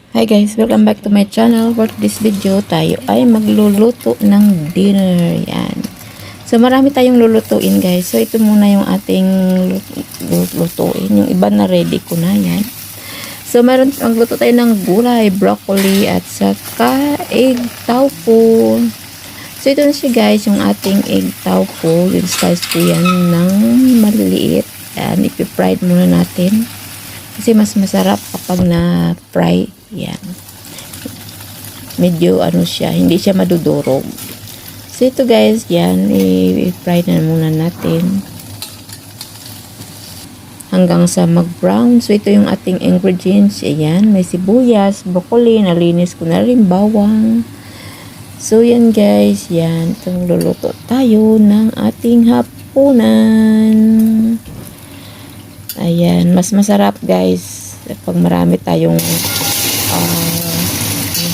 Hi guys, welcome back to my channel. For this video, tayo ay magluluto ng dinner. Yan. So, marami tayong lulutuin guys. So, ito muna yung ating lutuin. Yung iba na ready ko na yan. So, magluto tayo ng gulay, broccoli, at saka egg taupo. So, ito na siya guys, yung ating egg taupo. Yung slice ko yan ng maliliit. Yan, ipi-fried muna natin. Kasi mas masarap kapag na-fry. Yan. Medyo ano siya, hindi siya madudurog. So ito guys, yan, i-fry na muna natin. Hanggang sa mag-brown. So ito yung ating ingredients. Ayan, may sibuyas, broccoli, nalinis ko na rin, bawang. So yan guys, yan. Itong luluto tayo ng ating hapunan. Ayan, mas masarap guys pag marami tayong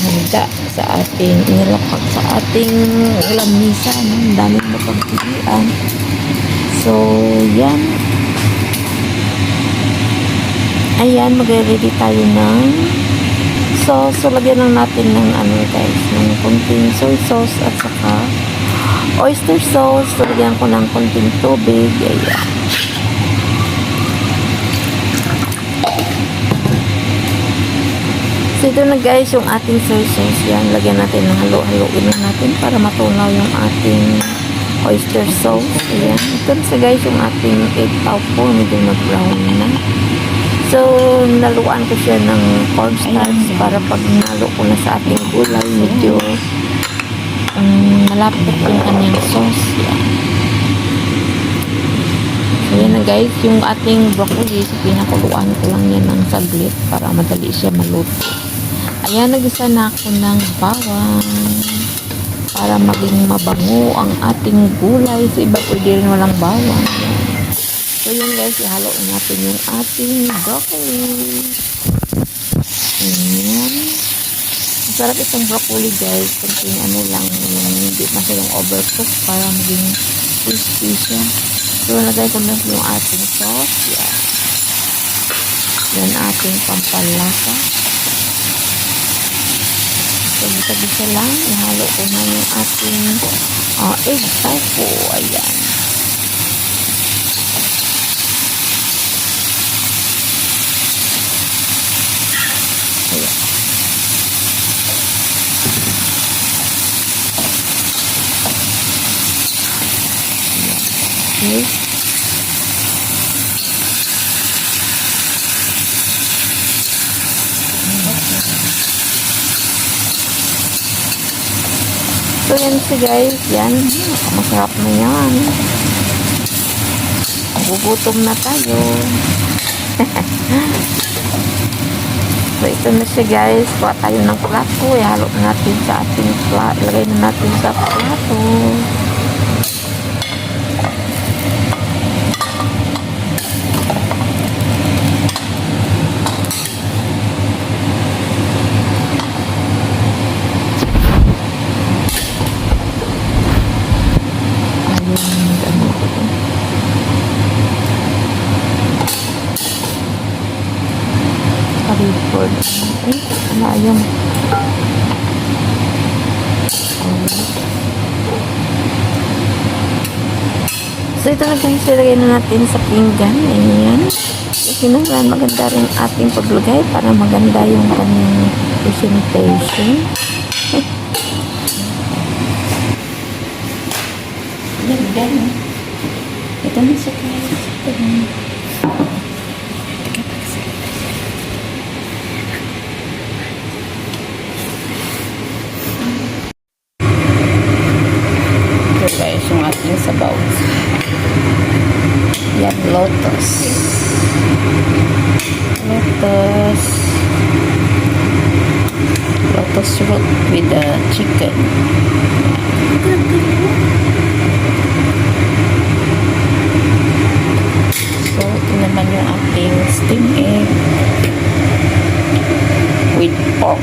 handa sa ating inilakak sa ating lamisa. Ang daming mapagpilian. So, yan. Ayan, mag-ready tayo ng sauce. So, lagyan lang natin ng ano guys, ng konting soy sauce at saka oyster sauce. So, lagyan ko ng konting tubig. Ayan. So, ito na guys yung ating soy sauce. Yan, lagyan natin ng halo-haloin na natin para matunaw yung ating oyster sauce. Ayan. Ito na guys yung ating egg taupo. Medyo mag-brown na. So, naluan ko siya ng cornstarch para pag nalo ko na sa ating gulay, medyo malapot yung kanyang sauce. Yan. So, yan na guys. Yung ating broccoli, pinakuluan ko lang yan ng saglit para madali siya maluto. Ayan, nag-isa na ako ng bawang para maging mabango ang ating gulay. So, iba pwede rin walang bawang. So, yun guys, ihalo natin yung ating broccoli. Ayan. Masarap itong broccoli guys. Kunting ano lang, hindi masyadong overcook para maging crispy siya. So, nalagay ko na yung ating sauce. Yan. Yan ating pampalasa. So, bisa-bisa lang. Ihalo ko na yung ating egg taupo. Ayan. Ayan. Okay. So, yan siya guys. Yan. Masarap na yan. Gugutom na tayo. So, ito na siya guys. Kuha tayo ng plato. Ihalo na natin sa ating plato. Ilagay na natin sa plato. Record. Ano yung so ito na guys, ilagay na natin sa pinggan. Ayan. Kasi naman maganda rin ating paglagay para maganda yung kanyang presentation. Ganda. Ito na siya guys. Ito na. Yung ating sabaw. Yan, lotus. Lotus root with the chicken. So, ito naman yung ating steamed egg with pork.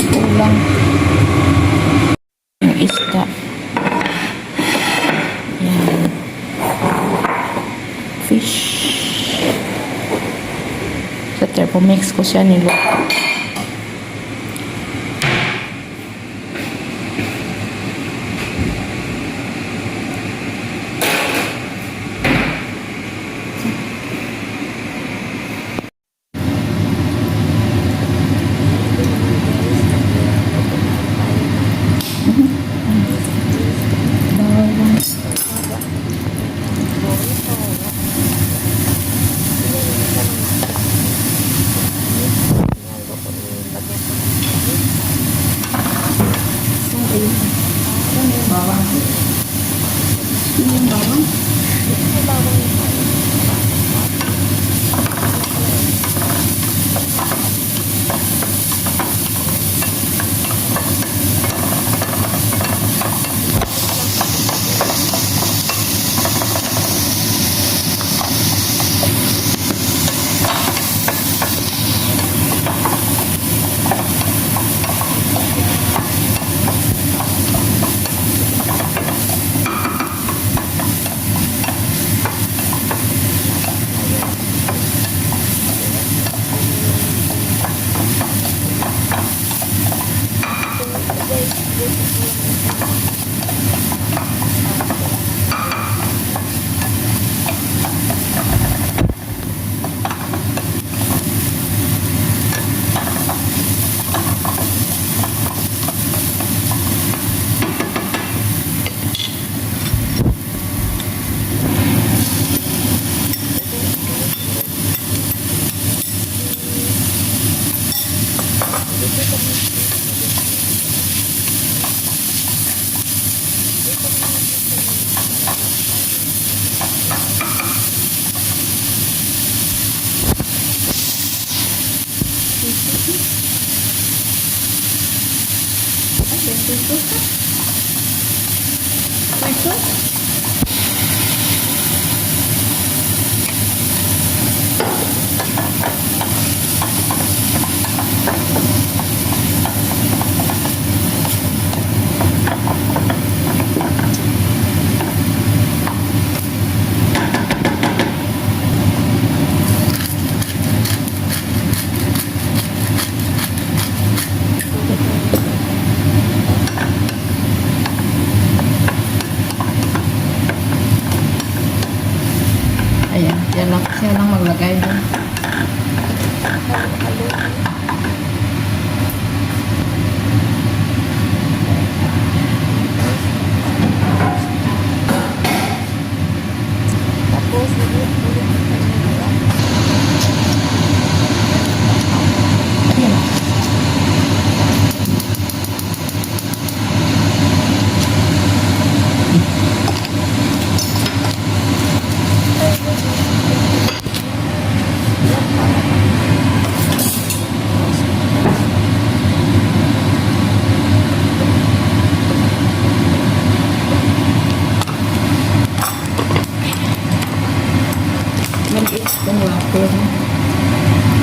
Kulang yung isda. Pumix ko siya niluto. Ayan, siya lang maglagay doon. Maliit itong wafer.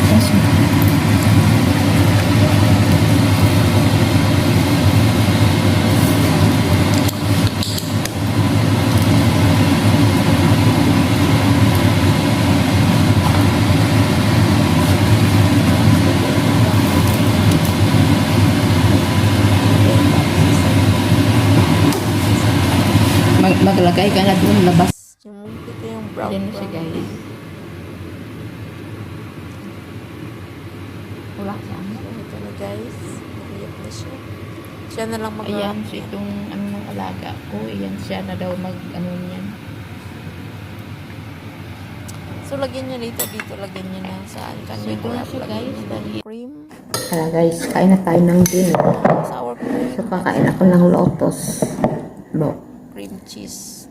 Kasi maglagay ka na doon labas. Ito yung brown. Ayan na siya, guys. Wala siya. Ito na guys. Naliyap na siya. Siya na lang Ayan, so itong ng alaga ko, ayan siya na daw niyan. So, lagyan nyo dito. Lagyan nyo na saan. So, ito na siya, guys. Cream. Kaya guys, kain na tayo ng dinner. Sour cream. So, kakain ako ng lotus. Cream cheese.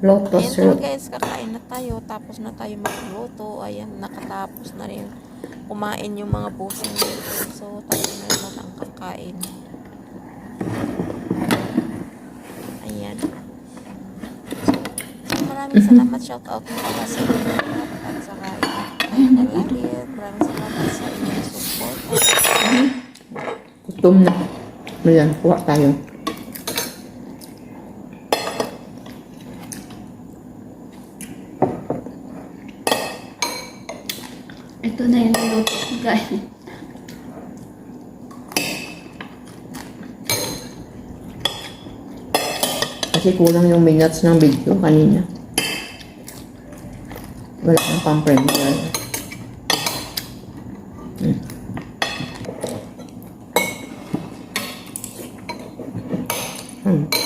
Lotus Ayan root. guys, kakain na tayo. Tapos na tayo magluto. Ayan, nakatapos na rin kumain yung mga busing dito. So, tayo na naman ang kakain. Ayan. So, maraming salamat. Shout out mo pala sa inyo. At saka kay Nalarin. Maraming salamat sa inyong support. Gutom na. Ayan, kuha tayo. Ito na yung niluto ko, guys. Kasi kulang yung minutes ng video kanina. Wala nang pang-premiere. Hmm.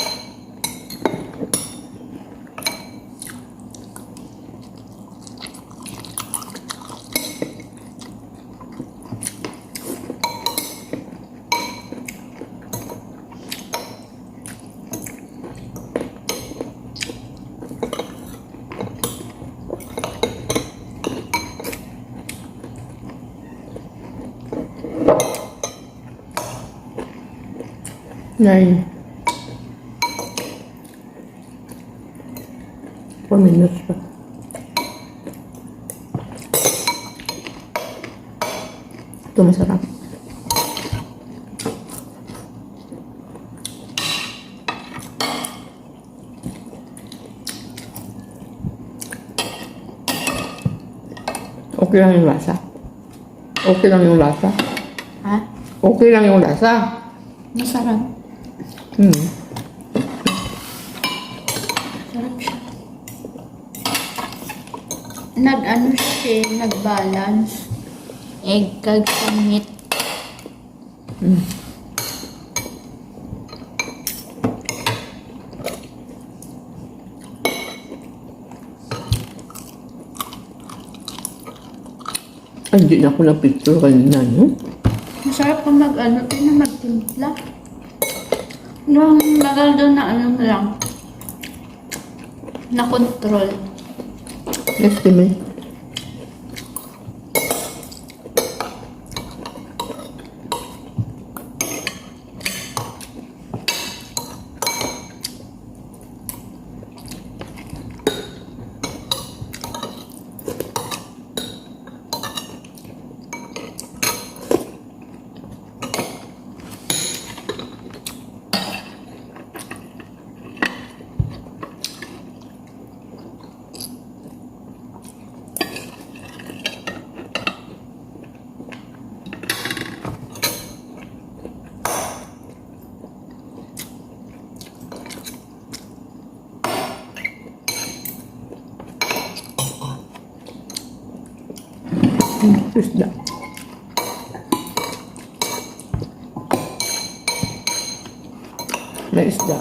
9. 4 minutes pa. Ito masarap. Okay lang yung lasa. Okay lang yung lasa. Ha? Okay lang yung lasa. Masarap. Sarap siya. Nag-ano siya, nag-balance. Egg kag sa meat. Ay, hindi na ako na-picture kanina, no? Masarap kung mag-ano, magtimpla. Nung bagal doon na ano lang. Na control. Estimate. Isda. May isda.